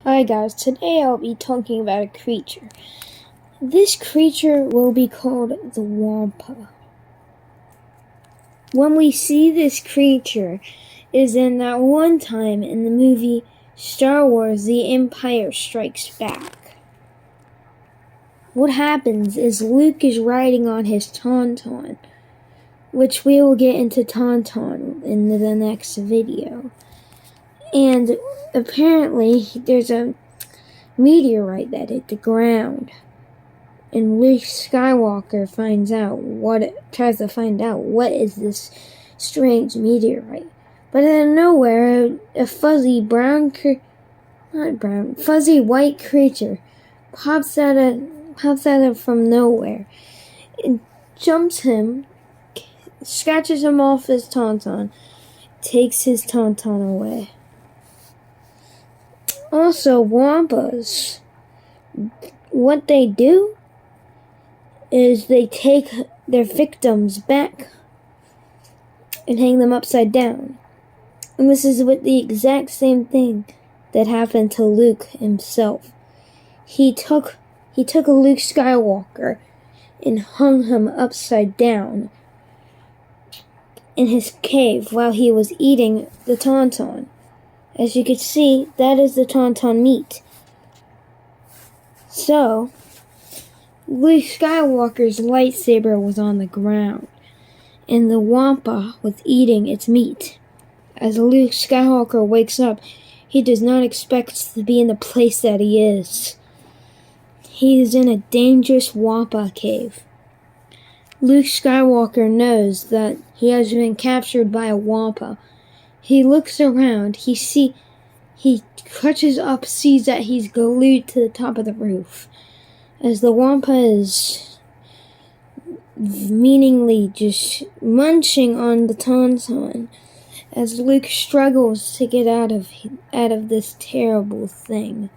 Hi guys, today I'll be talking about a creature. This creature will be called the wampa. When we see this creature is in that one time in the movie Star Wars The Empire Strikes Back. What happens is Luke is riding on his Tauntaun, which we will get into Tauntaun in the next video. And apparently there's a meteorite that hit the ground, and Luke Skywalker tries to find out what is this strange meteorite. But out of nowhere, a fuzzy white creature pops out from nowhere and jumps him, scratches him off his Tauntaun, takes his Tauntaun away. Also, wampas, what they do is they take their victims back and hang them upside down. And this is what the exact same thing that happened to Luke himself. He took Luke Skywalker and hung him upside down in his cave while he was eating the Tauntaun. As you can see, that is the Tauntaun meat. So, Luke Skywalker's lightsaber was on the ground, and the wampa was eating its meat. As Luke Skywalker wakes up, he does not expect to be in the place that he is. He is in a dangerous wampa cave. Luke Skywalker knows that he has been captured by a wampa. He looks around, he crutches up, sees that he's glued to the top of the roof. As the wampa is meaningly just munching on the Tauntaun, as Luke struggles to get out of this terrible thing.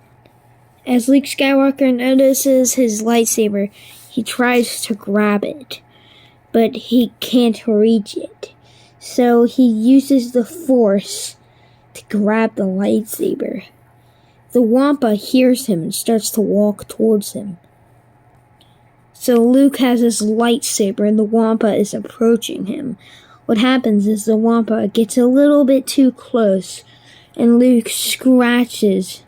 As Luke Skywalker notices his lightsaber, he tries to grab it, but he can't reach it. So he uses the Force to grab the lightsaber. The wampa hears him and starts to walk towards him. So Luke has his lightsaber and the wampa is approaching him. What happens is the wampa gets a little bit too close, and Luke slices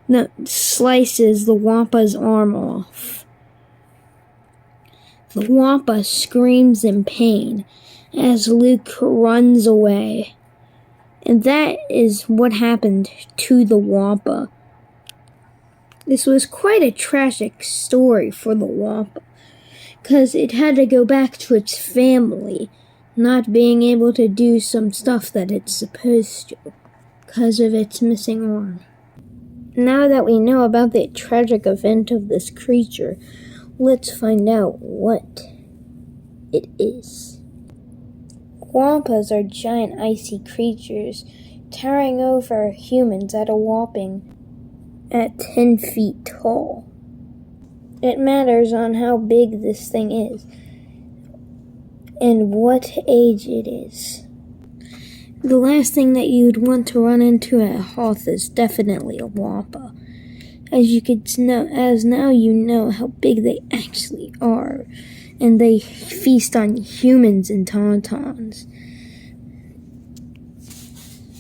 the wampa's arm off. The wampa screams in pain as Luke runs away. And that is what happened to the wampa. This was quite a tragic story for the wampa, because it had to go back to its family, not being able to do some stuff that it's supposed to, because of its missing arm. Now that we know about the tragic event of this creature, let's find out what it is. Wampas are giant icy creatures, towering over humans at 10 feet tall. It matters on how big this thing is and what age it is. The last thing that you'd want to run into at Hoth is definitely a wampa. Now you know how big they actually are, and they feast on humans and Tauntauns.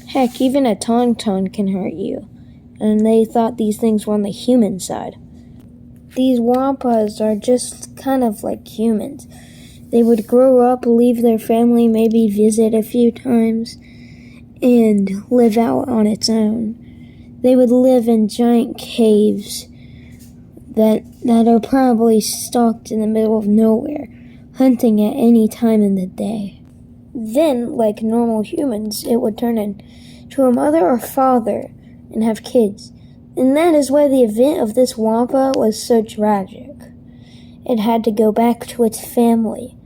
Heck, even a Tauntaun can hurt you, and they thought these things were on the human side. These wampas are just kind of like humans. They would grow up, leave their family, maybe visit a few times, and live out on its own. They would live in giant caves that are probably stocked in the middle of nowhere, hunting at any time in the day. Then, like normal humans, it would turn into a mother or father and have kids. And that is why the event of this wampa was so tragic. It had to go back to its family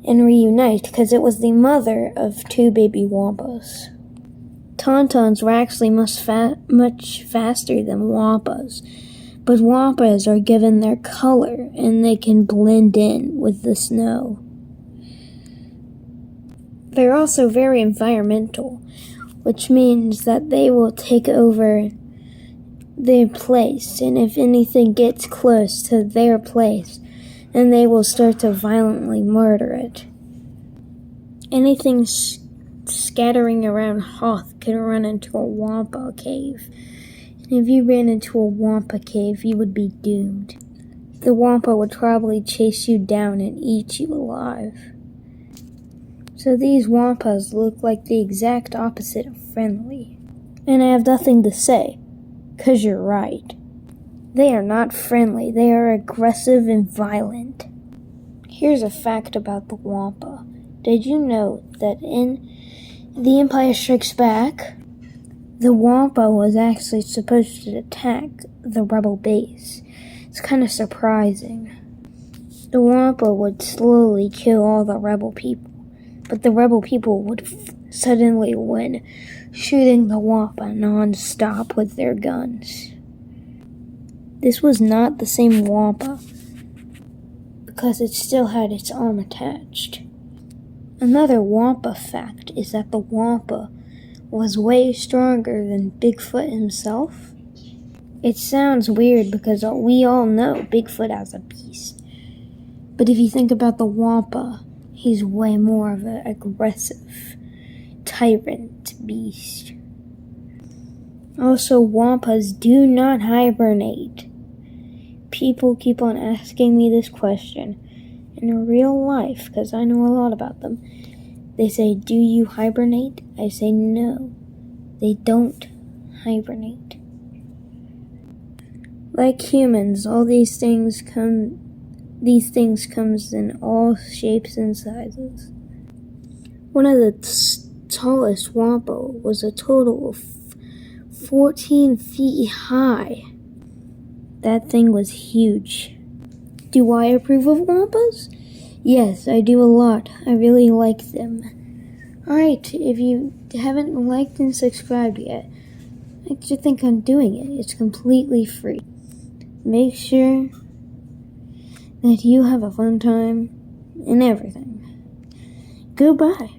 and reunite, because it was the mother of 2 baby wampas. Tauntauns were actually much faster than wampas, but wampas are given their color and they can blend in with the snow. They're also very environmental, which means that they will take over their place, and if anything gets close to their place, then they will start to violently murder it. Anything scattering around Hoth could run into a wampa cave, and if you ran into a wampa cave, you would be doomed. The wampa would probably chase you down and eat you alive. So these wampas look like the exact opposite of friendly. And I have nothing to say, 'cause you're right. They are not friendly, they are aggressive and violent. Here's a fact about the wampa. Did you know that in The Empire Strikes Back, the wampa was actually supposed to attack the rebel base? It's kind of surprising. The wampa would slowly kill all the rebel people, but the rebel people would suddenly win, shooting the wampa non-stop with their guns. This was not the same wampa, because it still had its arm attached. Another wampa fact is that the wampa was way stronger than Bigfoot himself. It sounds weird because we all know Bigfoot as a beast. But if you think about the wampa, he's way more of an aggressive tyrant beast. Also, wampas do not hibernate. People keep on asking me this question. In real life, because I know a lot about them, they say, do you hibernate? I say no, they don't hibernate. Like humans, all these things comes in all shapes and sizes. One of the tallest wampa was a total of 14 feet high. That thing was huge. Do I approve of wampas? Yes, I do a lot. I really like them. Alright, if you haven't liked and subscribed yet, I just think I'm doing it. It's completely free. Make sure that you have a fun time and everything. Goodbye.